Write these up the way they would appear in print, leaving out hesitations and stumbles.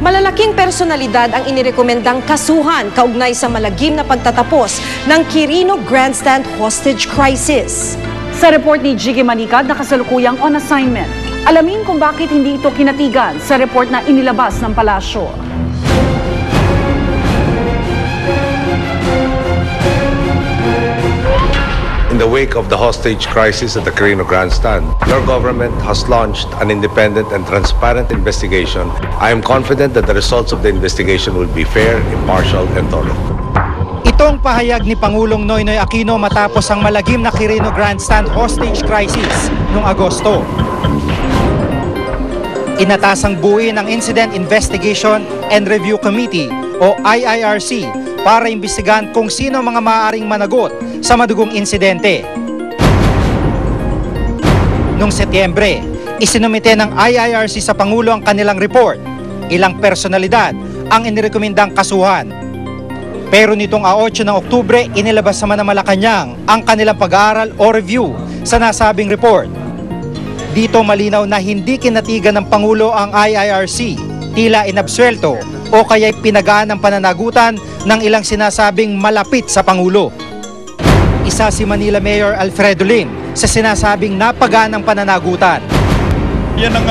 Malalaking personalidad ang inirekomendang kasuhan kaugnay sa malagim na pagtatapos ng Quirino Grandstand hostage crisis. Sa report ni Jiggy Manicad na kasalukuyang on assignment, alamin kung bakit hindi ito kinatigan sa report na inilabas ng palasyo. In the wake of the hostage crisis at the Quirino Grandstand, your government has launched an independent and transparent investigation. I am confident that the results of the investigation will be fair, impartial, and thorough. Itong pahayag ni Pangulong Noynoy Aquino matapos ang malagim na Quirino Grandstand hostage crisis noong Agosto. Inatasang buuin ang Incident Investigation and Review Committee o IIRC para imbestigahan kung sino mga maaaring managot sa madugong insidente. Noong Setyembre, isinumite ng IIRC sa Pangulo ang kanilang report. Ilang personalidad ang inirekomendang kasuhan. Pero nitong 8 ng Oktubre, inilabas naman ng Malacanang ang kanilang pag-aaral o review sa nasabing report. Dito malinaw na hindi kinatigan ng Pangulo ang IIRC, tila inabsuelto o kaya'y pinagaan ng pananagutan ng ilang sinasabing malapit sa Pangulo. Isa si Manila Mayor Alfredo Lim sa sinasabing napagaan ng pananagutan. Yan ang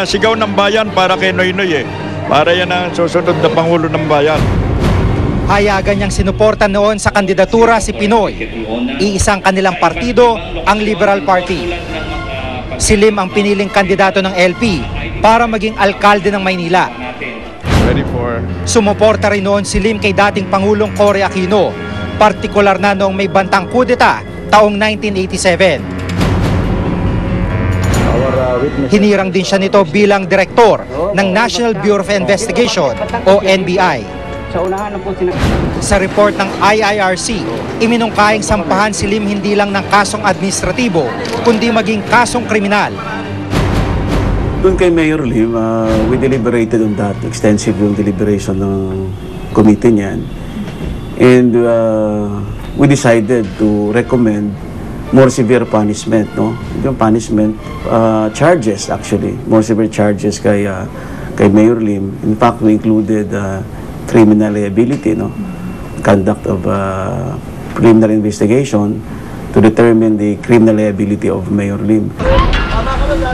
sigaw ng bayan para kay Noynoy Para yan ang susunod na Pangulo ng bayan. Hayagan niyang sinuporta noon sa kandidatura si Pinoy. Iisang kanilang partido, ang Liberal Party. Si Lim ang piniling kandidato ng LP para maging alkalde ng Maynila. Sumuporta rin noon si Lim kay dating Pangulong Cory Aquino, partikular na noong may bantang kudeta taong 1987. Hinirang din siya nito bilang direktor ng National Bureau of Investigation o NBI. Sa report ng IIRC, iminungkahing sampahan si Lim hindi lang ng kasong administratibo, kundi maging kasong kriminal. Doon kay Mayor Lim, we deliberated on that, extensive yung deliberation ng committee niyan. And we decided to recommend more severe punishment, no? Yung punishment, charges actually, more severe charges kay Mayor Lim. In fact, we included criminal liability, no? Conduct of criminal investigation to determine the criminal liability of Mayor Lim.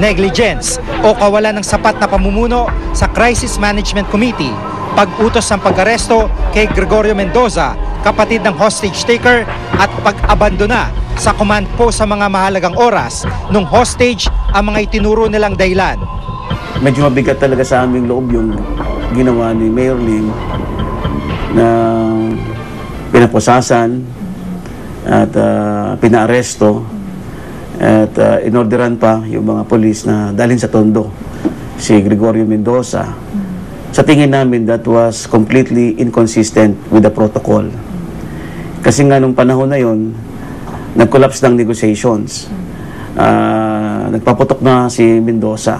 Negligence o kawalan ng sapat na pamumuno sa Crisis Management Committee, pag-utos ng pag-aresto kay Gregorio Mendoza, kapatid ng hostage taker, at pag-abandona sa command post sa mga mahalagang oras nung hostage ang mga itinuro nilang dahilan. Medyo mabigat talaga sa aming loob yung ginawa ni Mayor Lim na pinapusasan at pinaaresto at inorderan pa yung mga polis na dalhin sa Tondo si Gregorio Mendoza. Sa tingin namin, that was completely inconsistent with the protocol. Kasi nga nung panahon na yon, nag-collapse ng negotiations. Nagpaputok na si Mendoza.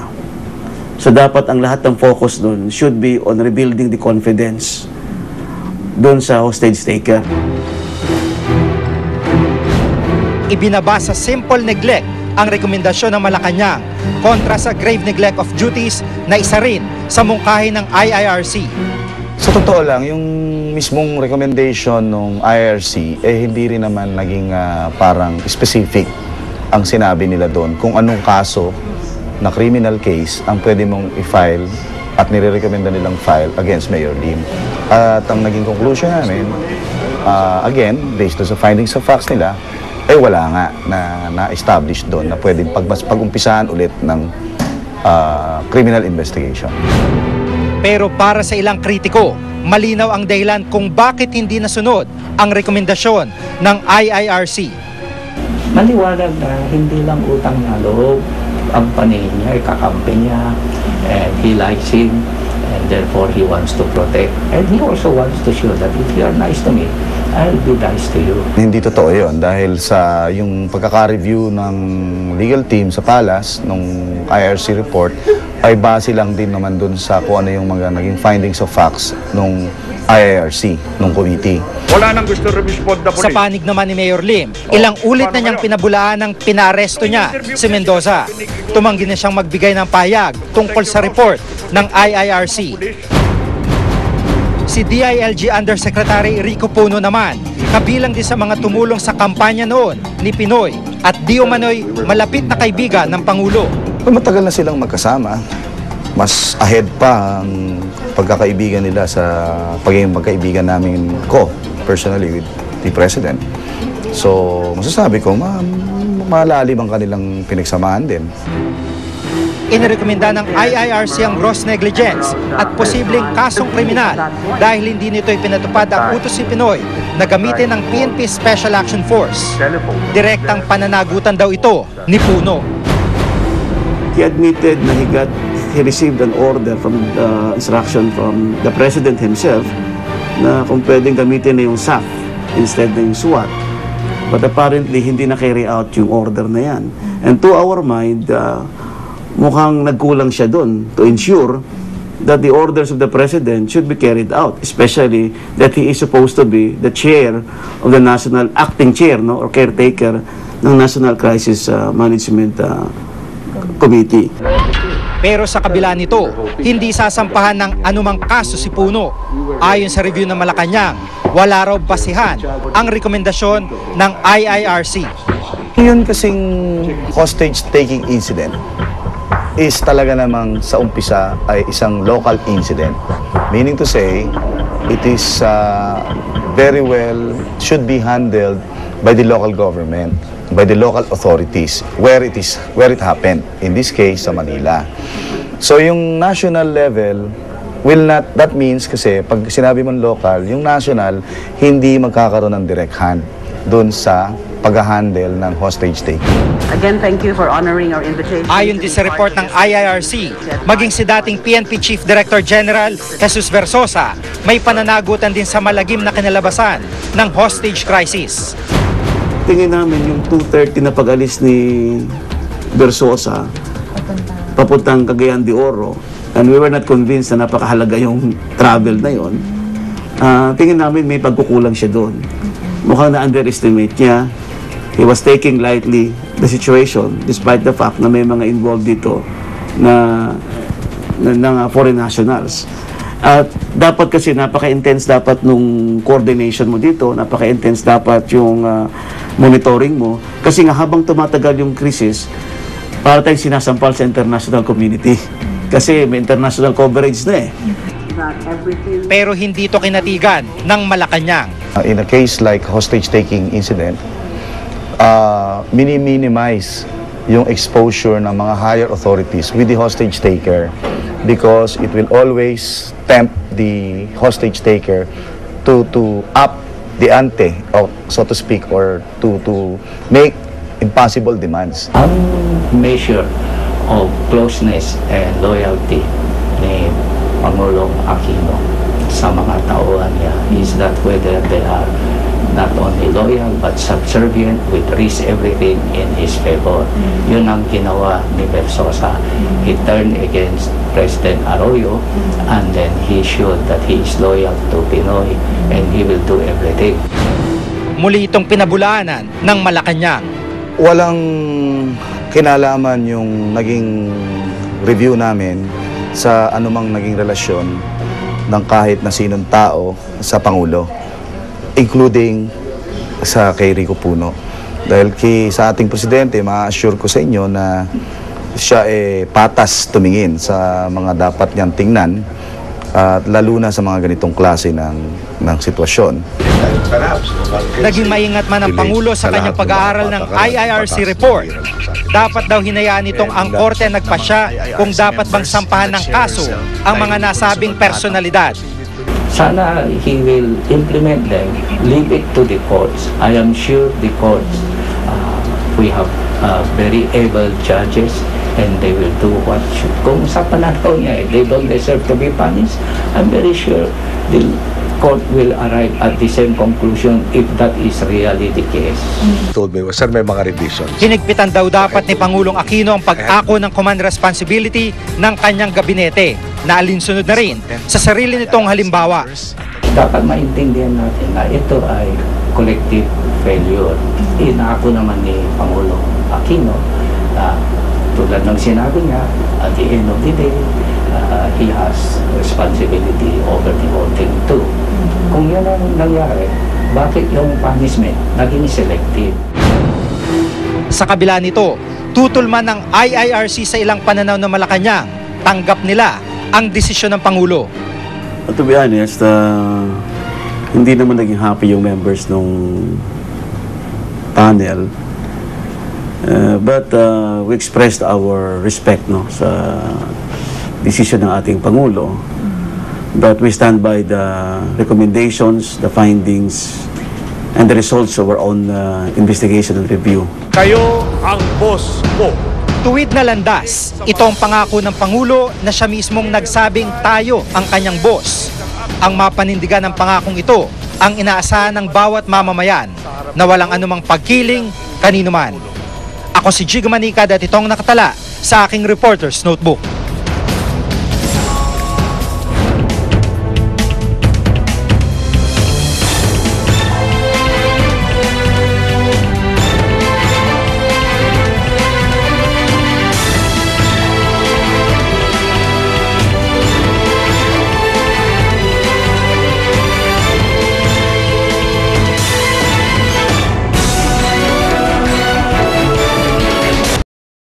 So dapat ang lahat ng focus doon should be on rebuilding the confidence doon sa hostage taker. Ibinaba sa simple neglect ang rekomendasyon ng Malacanang kontra sa grave neglect of duties na isa rin sa mungkahi ng IIRC. Sa totoo lang, yung mismong recommendation ng IIRC, hindi rin naman naging parang specific ang sinabi nila doon kung anong kaso na criminal case ang pwede mong i-file at nire-recommenda nilang file against Mayor Lim. At ang naging conclusion namin, again, based on sa findings of facts nila, wala nga na-establish doon na pwedeng pag-umpisahan ulit ng criminal investigation. Pero para sa ilang kritiko, malinaw ang dahilan kung bakit hindi nasunod ang rekomendasyon ng IIRC. Maliwanag na hindi lang utang na loob ang paningin niya, kakampi niya, and he likes him, and therefore he wants to protect. And he also wants to show that if you are nice to me, I'll be nice to you. Hindi totoo yun dahil sa yung pagkaka-review ng legal team sa Palace nung IRC report ay base lang din naman dun sa kung ano yung mga naging findings of facts nung IIRC, nung committee. Wala nang gusto respond na Sa panig naman ni Mayor Lim, ilang ulit na niyang pinabulaan ng pinaaresto niya si Mendoza. Tumanggi na siyang magbigay ng pahayag tungkol sa report ng IIRC. Si DILG Undersecretary Rico Puno naman, kabilang din sa mga tumulong sa kampanya noon ni Pinoy at di umano'y malapit na kaibigan ng Pangulo. Matagal na silang magkasama. Mas ahead pa ang pagkakaibigan nila sa pagiging magkaibigan namin ko, personally, with the President. So, masasabi ko, malalim ang kanilang pinagsamahan din. Inirekomenda ng IIRC ang gross negligence at posibleng kasong kriminal dahil hindi nito ipinatupad ang utos ni Pinoy na gamitin ng PNP Special Action Force. Direktang pananagutan daw ito ni Puno. He admitted na he received an order from the instruction from the President himself na kung pwedeng gamitin na yung SAF instead na yung SWAT. But apparently, hindi na-carry out yung order na yan. And to our mind, mukhang nagkulang siya doon to ensure that the orders of the President should be carried out, especially that he is supposed to be the chair of the national, acting chair, no, or caretaker ng National Crisis Management Committee. Pero sa kabila nito, hindi sasampahan ng anumang kaso si Puno. Ayon sa review ng Malacanang, wala raw basihan ang rekomendasyon ng IIRC. Yun kasing hostage-taking incident is talaga namang sa umpisa ay isang local incident. Meaning to say, it is very well should be handled by the local government, by the local authorities where it happened. In this case, sa Manila. So yung national level will not, that means kasi pag sinabi mong local, yung national hindi magkakaroon ng direct hand doon sa pag-handle ng hostage taking. Again, thank you for honoring our invitation. Ayon din sa report ng IIRC, maging si dating PNP Chief Director General Jesus Versosa, may pananagutan din sa malagim na kinalabasan ng hostage crisis. Tingin namin yung 2:30 na pag-alis ni Versosa papuntang Cagayan de Oro, and we were not convinced na napakahalaga yung travel na yon. Tingin namin may pagkukulang siya doon. Mukhang na-underestimate niya. He was taking lightly the situation despite the fact na may mga involved dito na foreign nationals. At dapat kasi napaka-intense dapat nung coordination mo dito, napaka-intense dapat yung monitoring mo. Kasi nga habang tumatagal yung crisis, para tayong sinasampal sa international community. Kasi may international coverage na eh. Pero hindi ito kinatigan ng Malacanang. In a case like hostage-taking incident, minimize yung exposure ng mga higher authorities with the hostage taker because it will always tempt the hostage taker to up the ante, or so to speak, or to make impossible demands. Ang measure of closeness and loyalty ni Pangulong Aquino sa mga tauhan niya is that whether they are not only loyal but subservient, with risk everything in his favor. Yun ang ginawa ni Versosa. He turned against President Arroyo and then he showed that he is loyal to Pinoy and he will do everything. Muli itong pinabulaanan ng Malacanang. Walang kinalaman yung naging review namin sa anumang naging relasyon ng kahit na sinong tao sa Pangulo, including sa kay Rico Puno. Dahil sa ating presidente, ma-assure ko sa inyo na siya patas tumingin sa mga dapat niyang tingnan, at lalo na sa mga ganitong klase ng sitwasyon. Naging maingat man ang Pangulo sa kanyang pag-aaral ng IIRC report. Dapat daw hinayaan nitong ang korte nagpasya kung dapat bang sampahan ng kaso ang mga nasabing personalidad. Sana he will implement them, leave it to the courts. I am sure the courts, we have very able judges and they will do what should. Kung sa pananaw niya, they don't deserve to be punished, I'm very sure the court will arrive at the same conclusion if that is really the case. Told me, sir, may mga revisions. Hinigpitan daw dapat ni Pangulong Aquino ang pag-ako ng command responsibility ng kanyang gabinete na alinsunod na rin sa sarili nitong halimbawa. Dapat maintindihan natin na ito ay collective failure. Inaako naman ni Pangulong Aquino na tulad ng sinabi niya, at the end of the day, he has responsibility over the whole thing too. Kung yan ang nangyari, bakit yung punishment naging selective? Sa kabila nito, tutol man ng IIRC sa ilang pananaw ng Malacanang, tanggap nila ang desisyon ng Pangulo. To be honest, hindi naman naging happy yung members nung panel. But we expressed our respect sa decision ng ating Pangulo. But we stand by the recommendations, the findings, and the results of our own investigation and review. Kayo ang boss ko. Tuwid na landas, ito ang pangako ng Pangulo na siya mismong nagsabing tayo ang kanyang boss. Ang mapanindigan ng pangakong ito ang inaasahan ng bawat mamamayan na walang anumang pagkiling kanino man. Ako si Jiggy Manicad at itong nakatala sa aking Reporter's Notebook.